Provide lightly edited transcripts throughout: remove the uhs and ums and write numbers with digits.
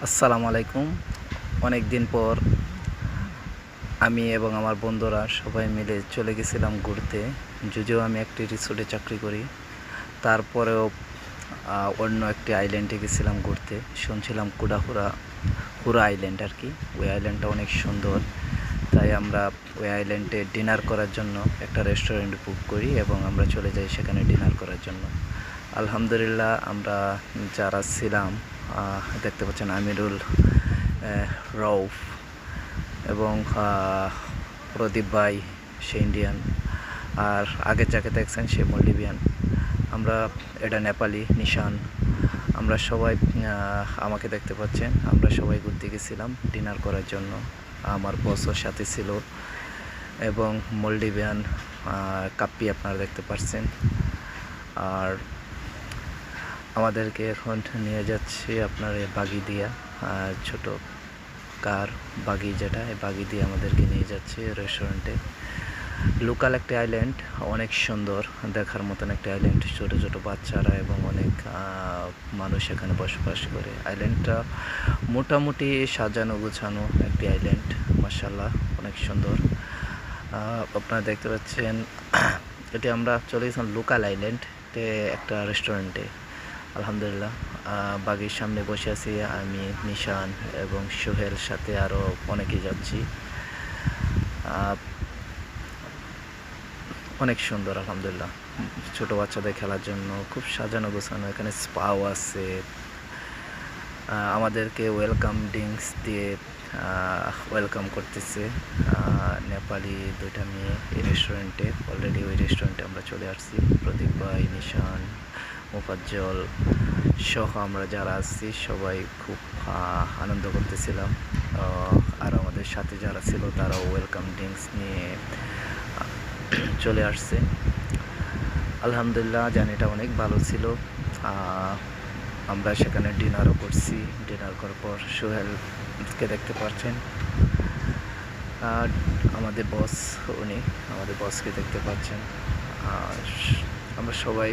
আসসালামু আলাইকুম। অনেক দিন পর আমি এবং আমার বন্ধুরা সবাই মিলে চলে গেছিলাম ঘুরতে। যদিও আমি একটি রিসোর্টে চাকরি করি, তারপরেও অন্য একটি আইল্যান্ডে গেছিলাম ঘুরতে। শুনছিলাম হুরা আইল্যান্ড আর কি। ওই আইল্যান্ডটা অনেক সুন্দর, তাই আমরা ওই আইল্যান্ডে ডিনার করার জন্য একটা রেস্টুরেন্ট বুক করি এবং আমরা চলে যাই সেখানে ডিনার করার জন্য। আলহামদুলিল্লাহ, আমরা যারা ছিলাম দেখতে পাচ্ছেন আমিরুল, রউফ এবং প্রদীপ ভাই, সে ইন্ডিয়ান, আর আগে যাকে দেখছেন সে মলডিভিয়ান। আমরা এটা নেপালি নিশান। আমরা সবাই আমাকে দেখতে পাচ্ছেন, আমরা সবাই ঘুরতে গেছিলাম ডিনার করার জন্য। আমার বসও সাথে ছিল এবং মলডিভিয়ান কাপ্পি আপনারা দেখতে পাচ্ছেন। আর আমাদেরকে এখন নিয়ে যাচ্ছে আপনার বাগি দিয়া, ছোট কার বাগি, যেটা এই বাগি দিয়ে আমাদেরকে নিয়ে যাচ্ছে রেস্টুরেন্টে। লোকাল একটি আইল্যান্ড, অনেক সুন্দর দেখার মতন একটি আইল্যান্ড। ছোটো ছোটো বাচ্চারা এবং অনেক মানুষ এখানে বসবাস করে। আইল্যান্ডটা মোটামুটি সাজানো গোছানো একটি আইল্যান্ড, মাশাআল্লাহ অনেক সুন্দর। আপনারা দেখতে পাচ্ছেন এটি আমরা চলে গেছিলাম লোকাল আইল্যান্ডে একটা রেস্টুরেন্টে। আলহামদুলিল্লাহ, বাগির সামনে বসে আছি আমি, নিশান এবং সোহেল, সাথে আরও অনেকেই যাচ্ছি। অনেক সুন্দর আলহামদুলিল্লাহ, ছোটো বাচ্চাদের খেলার জন্য খুব সাজানো গোছানো। এখানে স্পাও আছে। আমাদেরকে ওয়েলকাম ড্রিঙ্কস দিয়ে ওয়েলকাম করতেছে নেপালি দুইটা মেয়ে এই রেস্টুরেন্টে। অলরেডি ওই রেস্টুরেন্টে আমরা চলে আসছি। প্রদীপ ভাই, নিশান, মোফাজ্জল সহ আমরা যারা আছি সবাই খুব আনন্দ করতেছিলাম। আর আমাদের সাথে যারা ছিল তারাও ওয়েলকাম ড্রিঙ্কস নিয়ে চলে আসছে। আলহামদুলিল্লাহ, জার্নিটা অনেক ভালো ছিল। আমরা সেখানে ডিনারও করছি। ডিনার করার পর সোহেলকে দেখতে পাচ্ছেন, আর আমাদের বস, উনি আমাদের বসকে দেখতে পাচ্ছেন। আমরা সবাই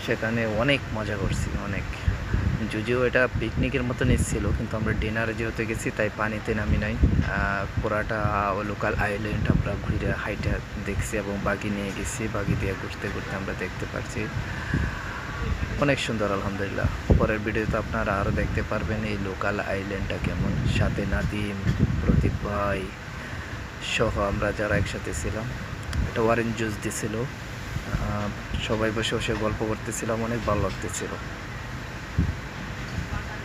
সেখানে অনেক মজা করছি, অনেক। যদিও এটা পিকনিকের মতন এসেছিলো, কিন্তু আমরা ডিনারে যেহেতু গেছি তাই পানিতে নামি নাই। পুরাটা লোকাল আইল্যান্ড আমরা ঘুরে হাইটে দেখছি এবং বাগি নিয়ে গেছি। বাগি দিয়ে ঘুরতে ঘুরতে আমরা দেখতে পাচ্ছি অনেক সুন্দর আলহামদুলিল্লাহ। পরের ভিডিওতে আপনারা আরও দেখতে পারবেন এই লোকাল আইল্যান্ডটা কেমন। সাথে নাদিম, প্রদীপ ভাই সহ আমরা যারা একসাথে ছিলাম। একটা অরেঞ্জ জুস দিছিল, সবাই বসে বসে গল্প করতেছিলাম, অনেক ভালো লাগতেছিল।